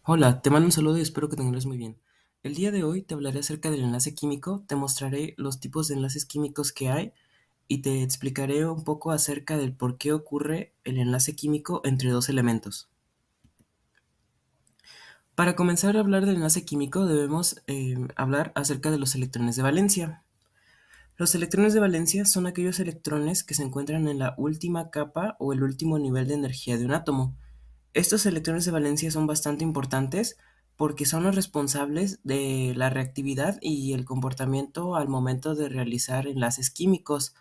Hola, te mando un saludo y espero que te encuentres muy bien. El día de hoy te hablaré acerca del enlace químico, te mostraré los tipos de enlaces químicos que hay y te explicaré un poco acerca del por qué ocurre el enlace químico entre dos elementos. Para comenzar a hablar del enlace químico debemos hablar acerca de los electrones de valencia. Los electrones de valencia son aquellos electrones que se encuentran en la última capa o el último nivel de energía de un átomo. Estos electrones de valencia son bastante importantes porque son los responsables de la reactividad y el comportamiento al momento de realizar enlaces químicos.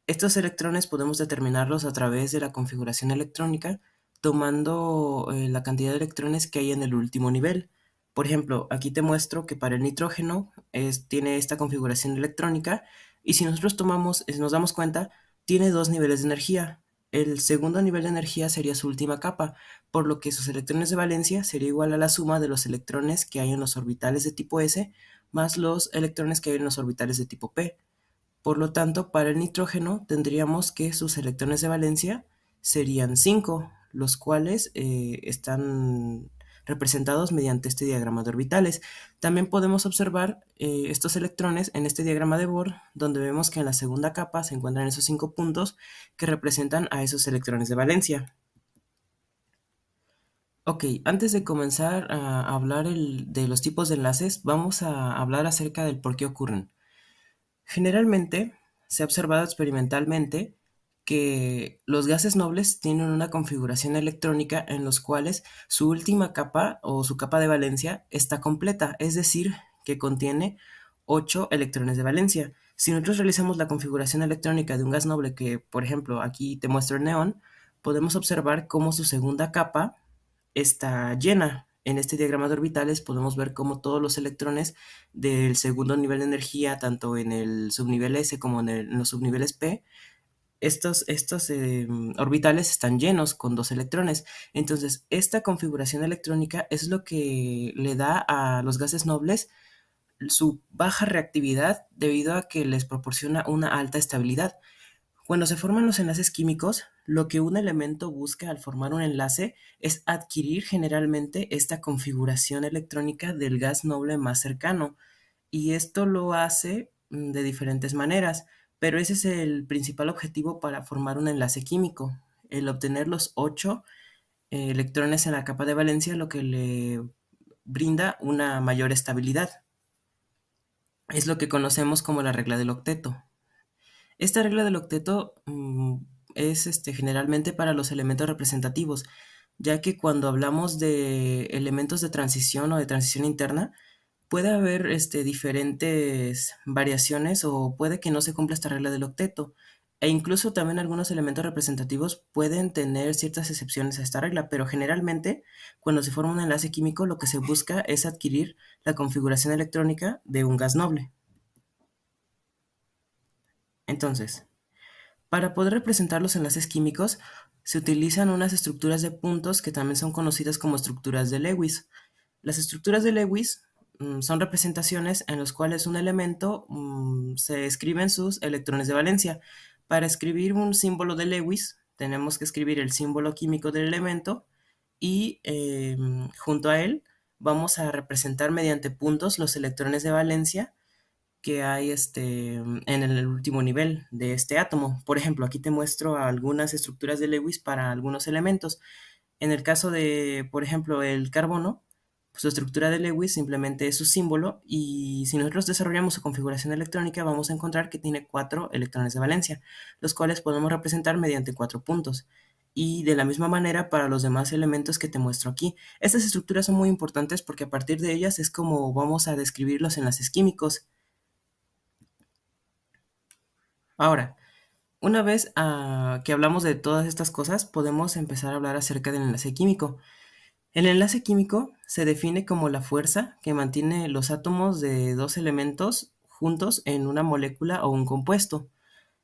Estos electrones podemos determinarlos a través de la configuración electrónica, tomando la cantidad de electrones que hay en el último nivel. Por ejemplo, aquí te muestro que para el nitrógeno tiene esta configuración electrónica y si nosotros nos damos cuenta, tiene dos niveles de energía. El segundo nivel de energía sería su última capa, por lo que sus electrones de valencia sería igual a la suma de los electrones que hay en los orbitales de tipo S más los electrones que hay en los orbitales de tipo P. Por lo tanto, para el nitrógeno tendríamos que sus electrones de valencia serían 5, los cuales están representados mediante este diagrama de orbitales. También podemos observar estos electrones en este diagrama de Bohr, donde vemos que en la segunda capa se encuentran esos 5 puntos que representan a esos electrones de valencia. Ok, antes de comenzar a hablar de los tipos de enlaces, vamos a hablar acerca del por qué ocurren. Generalmente, se ha observado experimentalmente que los gases nobles tienen una configuración electrónica en los cuales su última capa o su capa de valencia está completa, es decir, que contiene 8 electrones de valencia. Si nosotros realizamos la configuración electrónica de un gas noble que, por ejemplo, aquí te muestro el neón, podemos observar cómo su segunda capa está llena. En este diagrama de orbitales podemos ver cómo todos los electrones del segundo nivel de energía, tanto en el subnivel S como en los subniveles P, estos orbitales están llenos con dos electrones. Entonces, esta configuración electrónica es lo que le da a los gases nobles su baja reactividad debido a que les proporciona una alta estabilidad. Cuando se forman los enlaces químicos, lo que un elemento busca al formar un enlace es adquirir generalmente esta configuración electrónica del gas noble más cercano, y esto lo hace de diferentes maneras, pero ese es el principal objetivo para formar un enlace químico, el obtener los 8 electrones en la capa de valencia, lo que le brinda una mayor estabilidad. Es lo que conocemos como la regla del octeto. Esta regla del octeto es generalmente para los elementos representativos, ya que cuando hablamos de elementos de transición o de transición interna, puede haber diferentes variaciones o puede que no se cumpla esta regla del octeto. E incluso también algunos elementos representativos pueden tener ciertas excepciones a esta regla, pero generalmente cuando se forma un enlace químico lo que se busca es adquirir la configuración electrónica de un gas noble. Entonces, para poder representar los enlaces químicos, se utilizan unas estructuras de puntos que también son conocidas como estructuras de Lewis. Las estructuras de Lewis son representaciones en las cuales un elemento se escriben sus electrones de valencia. Para escribir un símbolo de Lewis, tenemos que escribir el símbolo químico del elemento y junto a él vamos a representar mediante puntos los electrones de valencia que hay en el último nivel de este átomo. Por ejemplo, aquí te muestro algunas estructuras de Lewis para algunos elementos. En el caso de, por ejemplo, el carbono, pues su estructura de Lewis simplemente es su símbolo y si nosotros desarrollamos su configuración electrónica vamos a encontrar que tiene 4 electrones de valencia, los cuales podemos representar mediante 4 puntos. Y de la misma manera para los demás elementos que te muestro aquí. Estas estructuras son muy importantes porque a partir de ellas es como vamos a describir los enlaces químicos. Ahora, una vez que hablamos de todas estas cosas, podemos empezar a hablar acerca del enlace químico. El enlace químico se define como la fuerza que mantiene los átomos de dos elementos juntos en una molécula o un compuesto.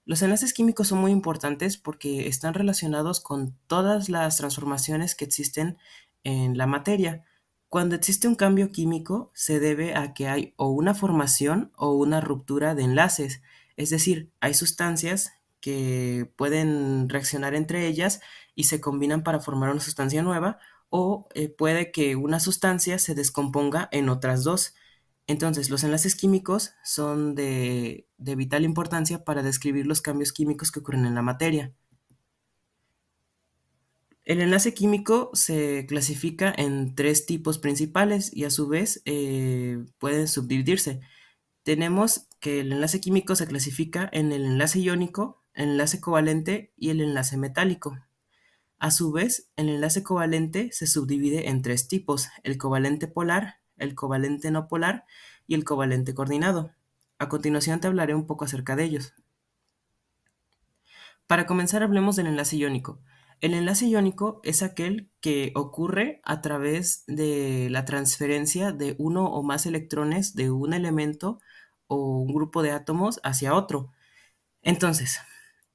Los enlaces químicos son muy importantes porque están relacionados con todas las transformaciones que existen en la materia. Cuando existe un cambio químico, se debe a que hay o una formación o una ruptura de enlaces, es decir, hay sustancias que pueden reaccionar entre ellas y se combinan para formar una sustancia nueva, o puede que una sustancia se descomponga en otras dos. Entonces, los enlaces químicos son de vital importancia para describir los cambios químicos que ocurren en la materia. El enlace químico se clasifica en tres tipos principales y a su vez pueden subdividirse. Tenemos que el enlace químico se clasifica en el enlace iónico, el enlace covalente y el enlace metálico. A su vez, el enlace covalente se subdivide en tres tipos: el covalente polar, el covalente no polar y el covalente coordinado. A continuación te hablaré un poco acerca de ellos. Para comenzar, hablemos del enlace iónico. El enlace iónico es aquel que ocurre a través de la transferencia de uno o más electrones de un elemento o un grupo de átomos hacia otro. Entonces,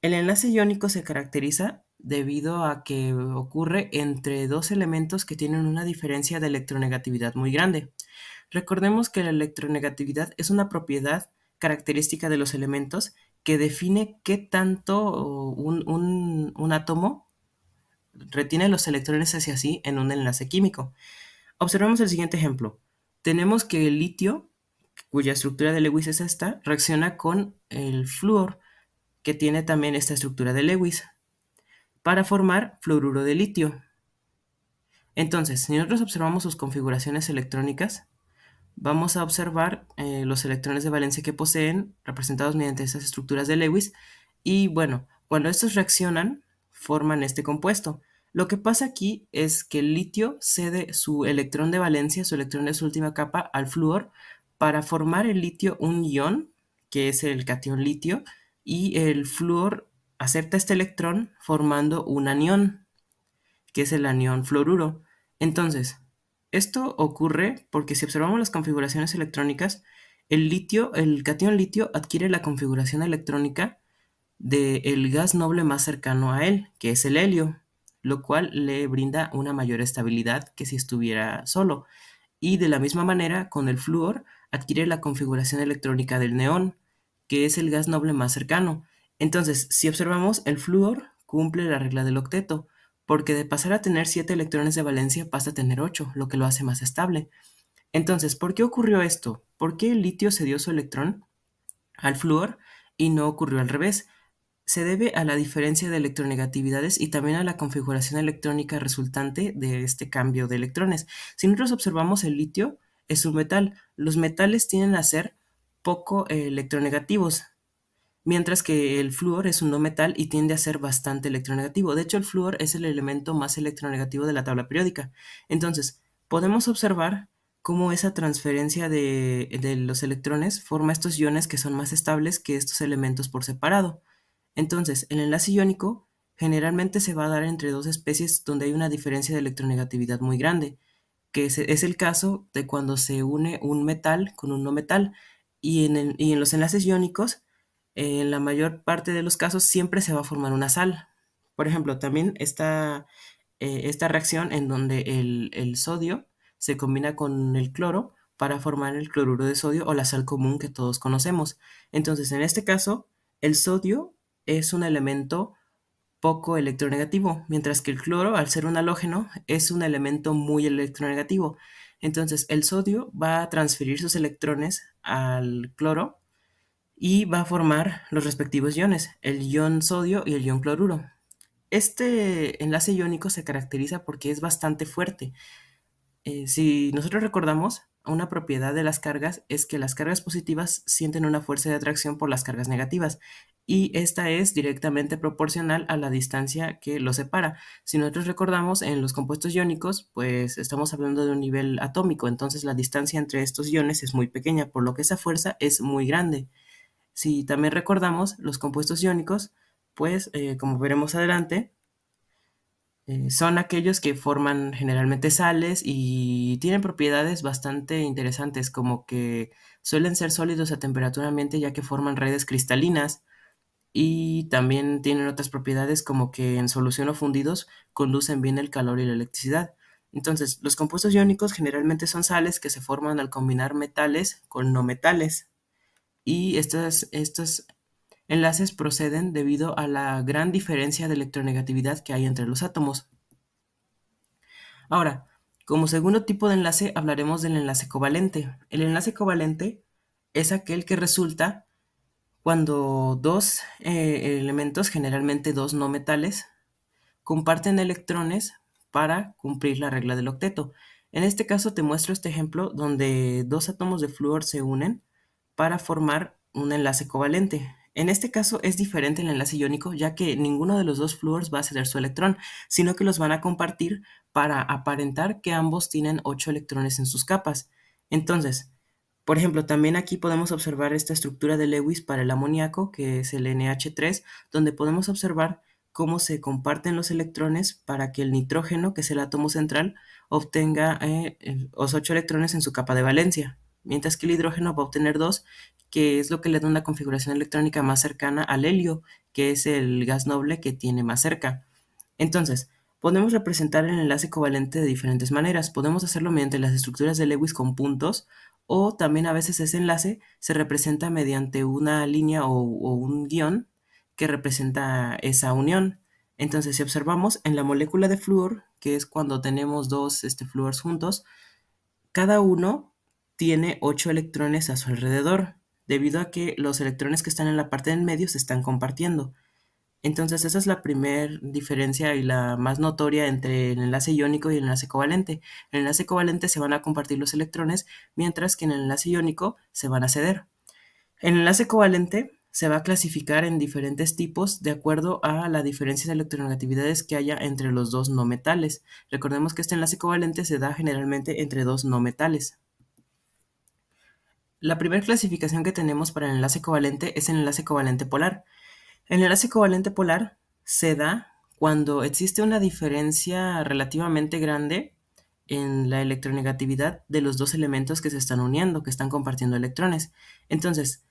el enlace iónico se caracteriza debido a que ocurre entre dos elementos que tienen una diferencia de electronegatividad muy grande. Recordemos que la electronegatividad es una propiedad característica de los elementos que define qué tanto un átomo retiene los electrones hacia sí en un enlace químico. Observemos el siguiente ejemplo. Tenemos que el litio, cuya estructura de Lewis es esta, reacciona con el flúor, que tiene también esta estructura de Lewis, para formar fluoruro de litio. Entonces, si nosotros observamos sus configuraciones electrónicas, vamos a observar los electrones de valencia que poseen, representados mediante estas estructuras de Lewis, y bueno, cuando estos reaccionan, forman este compuesto. Lo que pasa aquí es que el litio cede su electrón de valencia, su electrón de su última capa, al flúor para formar el litio un ion, que es el catión litio, y el flúor acepta este electrón formando un anión, que es el anión fluoruro. Entonces, esto ocurre porque si observamos las configuraciones electrónicas, el catión litio adquiere la configuración electrónica del gas noble más cercano a él, que es el helio, lo cual le brinda una mayor estabilidad que si estuviera solo. Y de la misma manera, con el flúor adquiere la configuración electrónica del neón, que es el gas noble más cercano. Entonces, si observamos, el flúor cumple la regla del octeto, porque de pasar a tener 7 electrones de valencia pasa a tener 8, lo que lo hace más estable. Entonces, ¿por qué ocurrió esto? ¿Por qué el litio cedió su electrón al flúor y no ocurrió al revés? Se debe a la diferencia de electronegatividades y también a la configuración electrónica resultante de este cambio de electrones. Si nosotros observamos, el litio es un metal. Los metales tienden a ser poco electronegativos, mientras que el flúor es un no metal y tiende a ser bastante electronegativo. De hecho, el flúor es el elemento más electronegativo de la tabla periódica. Entonces, podemos observar cómo esa transferencia de los electrones forma estos iones que son más estables que estos elementos por separado. Entonces, el enlace iónico generalmente se va a dar entre dos especies donde hay una diferencia de electronegatividad muy grande, que es el caso de cuando se une un metal con un no metal. Y en los enlaces iónicos, en la mayor parte de los casos, siempre se va a formar una sal. Por ejemplo, también está esta reacción en donde el sodio se combina con el cloro para formar el cloruro de sodio o la sal común que todos conocemos. Entonces, en este caso, el sodio es un elemento poco electronegativo, mientras que el cloro, al ser un halógeno, es un elemento muy electronegativo. Entonces, el sodio va a transferir sus electrones al cloro y va a formar los respectivos iones, el ion sodio y el ion cloruro. Este enlace iónico se caracteriza porque es bastante fuerte. Si nosotros recordamos, una propiedad de las cargas es que las cargas positivas sienten una fuerza de atracción por las cargas negativas y esta es directamente proporcional a la distancia que los separa. Si nosotros recordamos, en los compuestos iónicos, pues estamos hablando de un nivel atómico, entonces la distancia entre estos iones es muy pequeña, por lo que esa fuerza es muy grande. Si también recordamos, los compuestos iónicos, pues como veremos adelante, son aquellos que forman generalmente sales y tienen propiedades bastante interesantes, como que suelen ser sólidos a temperatura ambiente ya que forman redes cristalinas y también tienen otras propiedades como que en solución o fundidos conducen bien el calor y la electricidad. Entonces, los compuestos iónicos generalmente son sales que se forman al combinar metales con no metales y estos enlaces proceden debido a la gran diferencia de electronegatividad que hay entre los átomos. Ahora, como segundo tipo de enlace hablaremos del enlace covalente. El enlace covalente es aquel que resulta cuando dos elementos, generalmente dos no metales, comparten electrones para cumplir la regla del octeto. En este caso te muestro este ejemplo donde dos átomos de flúor se unen para formar un enlace covalente. En este caso es diferente el enlace iónico, ya que ninguno de los dos flúors va a ceder su electrón, sino que los van a compartir para aparentar que ambos tienen 8 electrones en sus capas. Entonces, por ejemplo, también aquí podemos observar esta estructura de Lewis para el amoníaco, que es el NH3, donde podemos observar cómo se comparten los electrones para que el nitrógeno, que es el átomo central, obtenga los 8 electrones en su capa de valencia, mientras que el hidrógeno va a obtener 2, que es lo que le da una configuración electrónica más cercana al helio, que es el gas noble que tiene más cerca. Entonces, podemos representar el enlace covalente de diferentes maneras. Podemos hacerlo mediante las estructuras de Lewis con puntos, o también a veces ese enlace se representa mediante una línea o un guión que representa esa unión. Entonces, si observamos en la molécula de flúor, que es cuando tenemos dos flúors juntos, cada uno tiene 8 electrones a su alrededor, debido a que los electrones que están en la parte del medio se están compartiendo. Entonces, esa es la primera diferencia y la más notoria entre el enlace iónico y el enlace covalente. En el enlace covalente se van a compartir los electrones, mientras que en el enlace iónico se van a ceder. El enlace covalente se va a clasificar en diferentes tipos de acuerdo a la diferencia de electronegatividades que haya entre los dos no metales. Recordemos que este enlace covalente se da generalmente entre dos no metales. La primera clasificación que tenemos para el enlace covalente es el enlace covalente polar. El enlace covalente polar se da cuando existe una diferencia relativamente grande en la electronegatividad de los dos elementos que se están uniendo, que están compartiendo electrones. Entonces,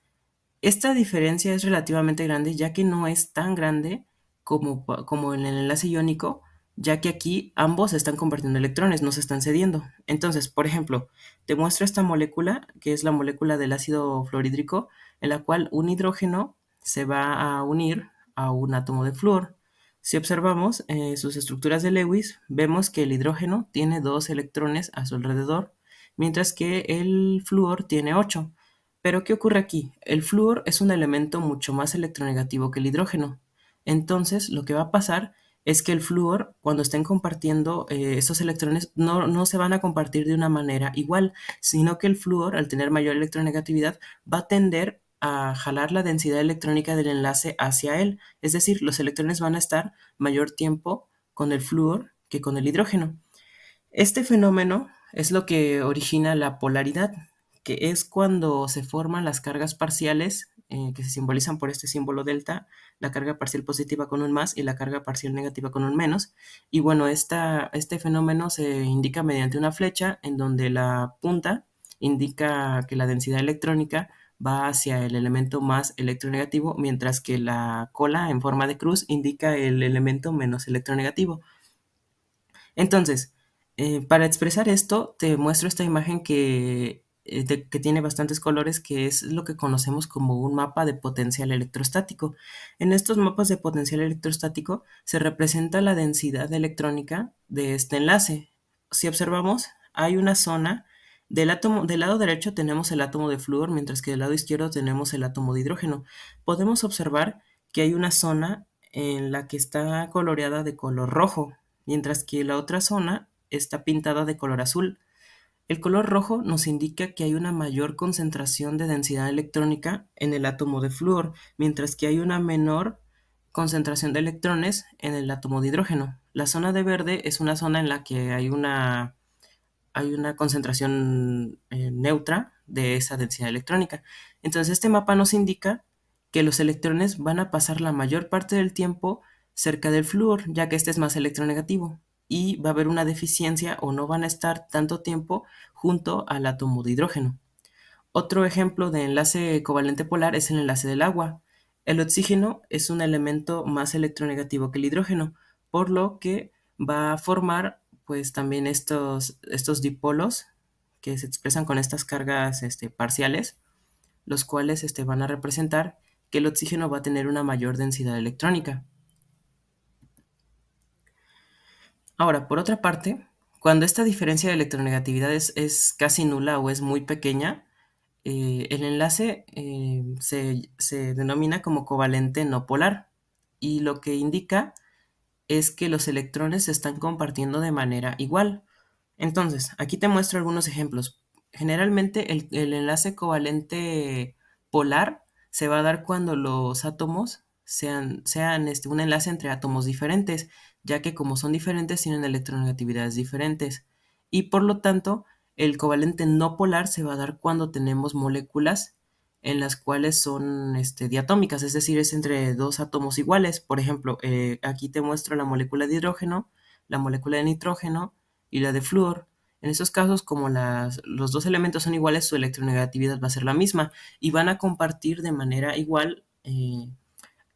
esta diferencia es relativamente grande, ya que no es tan grande como en el enlace iónico, ya que aquí ambos están compartiendo electrones, no se están cediendo. Entonces, por ejemplo, te muestro esta molécula, que es la molécula del ácido fluorhídrico, en la cual un hidrógeno se va a unir a un átomo de flúor. Si observamos sus estructuras de Lewis, vemos que el hidrógeno tiene 2 electrones a su alrededor, mientras que el flúor tiene 8. Pero ¿qué ocurre aquí? El flúor es un elemento mucho más electronegativo que el hidrógeno. Entonces, lo que va a pasar es que el flúor, cuando estén compartiendo esos electrones, no se van a compartir de una manera igual, sino que el flúor, al tener mayor electronegatividad, va a tender a jalar la densidad electrónica del enlace hacia él. Es decir, los electrones van a estar mayor tiempo con el flúor que con el hidrógeno. Este fenómeno es lo que origina la polaridad, que es cuando se forman las cargas parciales que se simbolizan por este símbolo delta, la carga parcial positiva con un más y la carga parcial negativa con un menos. Y bueno, este fenómeno se indica mediante una flecha en donde la punta indica que la densidad electrónica va hacia el elemento más electronegativo, mientras que la cola en forma de cruz indica el elemento menos electronegativo. Entonces, para expresar esto, te muestro esta imagen que tiene bastantes colores, que es lo que conocemos como un mapa de potencial electrostático. En estos mapas de potencial electrostático se representa la densidad electrónica de este enlace. Si observamos, hay una zona del lado derecho tenemos el átomo de flúor, mientras que del lado izquierdo tenemos el átomo de hidrógeno. Podemos observar que hay una zona en la que está coloreada de color rojo, mientras que la otra zona está pintada de color azul. El color rojo nos indica que hay una mayor concentración de densidad electrónica en el átomo de flúor, mientras que hay una menor concentración de electrones en el átomo de hidrógeno. La zona de verde es una zona en la que hay una concentración neutra de esa densidad electrónica. Entonces, este mapa nos indica que los electrones van a pasar la mayor parte del tiempo cerca del flúor, ya que este es más electronegativo, y va a haber una deficiencia o no van a estar tanto tiempo junto al átomo de hidrógeno. Otro ejemplo de enlace covalente polar es el enlace del agua. El oxígeno es un elemento más electronegativo que el hidrógeno, por lo que va a formar pues también estos dipolos que se expresan con estas cargas parciales, los cuales van a representar que el oxígeno va a tener una mayor densidad electrónica. Ahora, por otra parte, Cuando esta diferencia de electronegatividad es casi nula o es muy pequeña, el enlace se denomina como covalente no polar y lo que indica es que los electrones se están compartiendo de manera igual. Entonces, aquí te muestro algunos ejemplos. Generalmente el enlace covalente polar se va a dar cuando los átomos sean un enlace entre átomos diferentes, ya que como son diferentes tienen electronegatividades diferentes. Y por lo tanto, el covalente no polar se va a dar cuando tenemos moléculas en las cuales son diatómicas, es decir, es entre dos átomos iguales. Por ejemplo, aquí te muestro la molécula de hidrógeno, la molécula de nitrógeno y la de flúor. En esos casos, como los dos elementos son iguales, su electronegatividad va a ser la misma y van a compartir de manera igual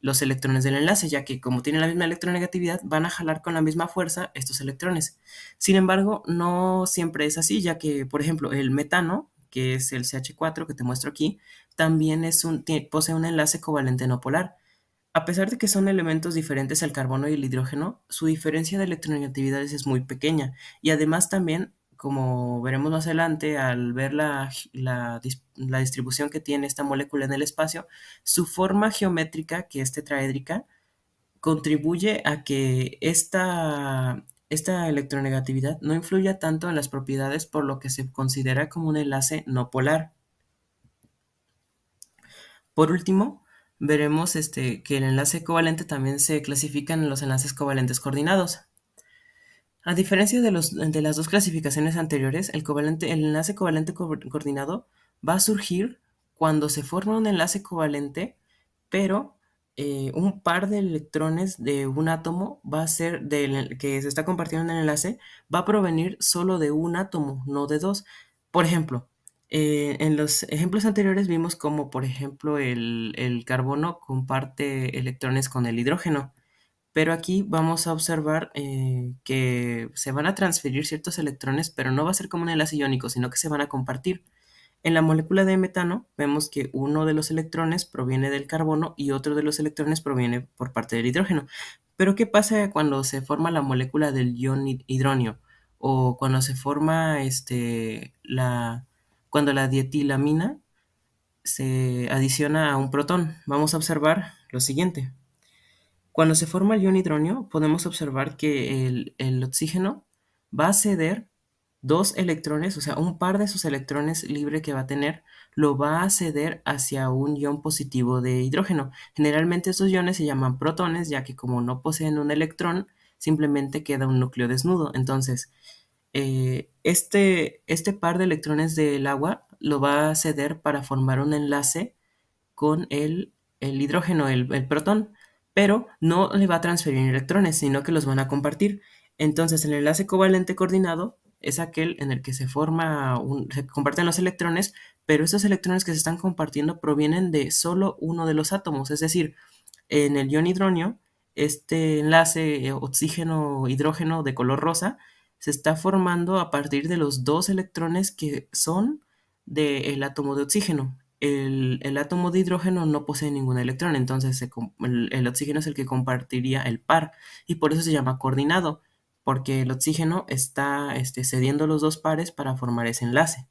los electrones del enlace, ya que como tienen la misma electronegatividad, van a jalar con la misma fuerza estos electrones. Sin embargo, no siempre es así, ya que, por ejemplo, el metano, que es el CH4 que te muestro aquí, también posee un enlace covalente no polar. A pesar de que son elementos diferentes el carbono y el hidrógeno, su diferencia de electronegatividades es muy pequeña y además también, como veremos más adelante al ver la distribución que tiene esta molécula en el espacio, su forma geométrica, que es tetraédrica, contribuye a que esta electronegatividad no influya tanto en las propiedades, por lo que se considera como un enlace no polar. Por último, veremos que el enlace covalente también se clasifica en los enlaces covalentes coordinados. A diferencia de las dos clasificaciones anteriores, el enlace covalente coordinado va a surgir cuando se forma un enlace covalente, pero un par de electrones de un átomo va a ser que se está compartiendo en el enlace, va a provenir solo de un átomo, no de dos. Por ejemplo, en los ejemplos anteriores vimos como, por ejemplo, el carbono comparte electrones con el hidrógeno. Pero aquí vamos a observar que se van a transferir ciertos electrones, pero no va a ser como un enlace iónico, sino que se van a compartir. En la molécula de metano vemos que uno de los electrones proviene del carbono y otro de los electrones proviene por parte del hidrógeno. Pero ¿qué pasa cuando se forma la molécula del ion hidronio? O cuando se forma cuando la dietilamina se adiciona a un protón. Vamos a observar lo siguiente. Cuando se forma el ion hidronio, podemos observar que el oxígeno va a ceder dos electrones, o sea, un par de sus electrones libre que va a tener, lo va a ceder hacia un ion positivo de hidrógeno. Generalmente estos iones se llaman protones, ya que como no poseen un electrón, simplemente queda un núcleo desnudo. Entonces, este par de electrones del agua lo va a ceder para formar un enlace con el hidrógeno, el protón, pero no le va a transferir electrones, sino que los van a compartir. Entonces, el enlace covalente coordinado es aquel en el que se comparten los electrones, pero esos electrones que se están compartiendo provienen de solo uno de los átomos, es decir, en el ion hidronio, este enlace oxígeno-hidrógeno de color rosa se está formando a partir de los dos electrones que son del átomo de oxígeno. El átomo de hidrógeno no posee ningún electrón, entonces el oxígeno es el que compartiría el par y por eso se llama coordinado, porque el oxígeno está cediendo los dos pares para formar ese enlace.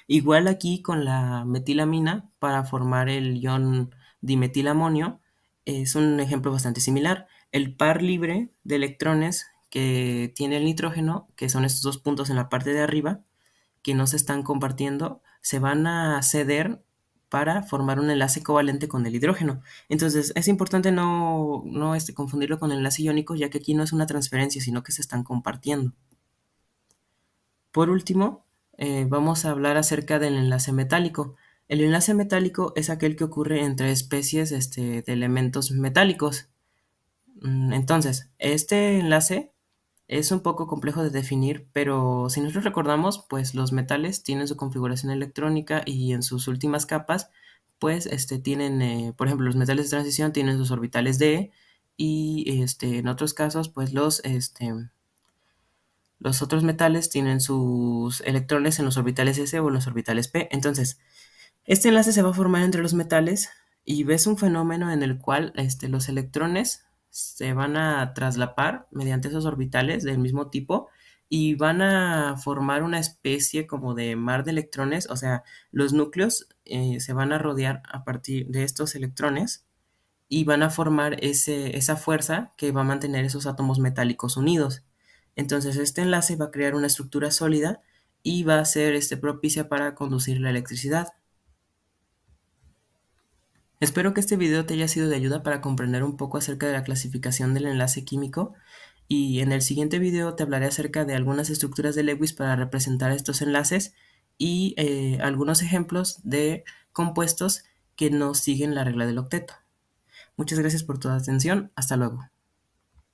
Igual aquí con la metilamina para formar el ion dimetilamonio es un ejemplo bastante similar. El par libre de electrones que tiene el nitrógeno, que son estos dos puntos en la parte de arriba, que no se están compartiendo, se van a ceder para formar un enlace covalente con el hidrógeno. Entonces es importante no confundirlo con el enlace iónico, ya que aquí no es una transferencia, sino que se están compartiendo. Por último, vamos a hablar acerca del enlace metálico. El enlace metálico es aquel que ocurre entre especies de elementos metálicos. Entonces, este enlace es un poco complejo de definir, pero si nosotros recordamos, pues los metales tienen su configuración electrónica y en sus últimas capas, pues tienen, por ejemplo, los metales de transición tienen sus orbitales d y en otros casos, pues los otros metales tienen sus electrones en los orbitales s o en los orbitales p. Entonces, este enlace se va a formar entre los metales y ves un fenómeno en el cual los electrones se van a traslapar mediante esos orbitales del mismo tipo y van a formar una especie como de mar de electrones, o sea, los núcleos se van a rodear a partir de estos electrones y van a formar esa fuerza que va a mantener esos átomos metálicos unidos. Entonces, este enlace va a crear una estructura sólida y va a ser propicia para conducir la electricidad. Espero que este video te haya sido de ayuda para comprender un poco acerca de la clasificación del enlace químico y en el siguiente video te hablaré acerca de algunas estructuras de Lewis para representar estos enlaces y algunos ejemplos de compuestos que no siguen la regla del octeto. Muchas gracias por tu atención. Hasta luego.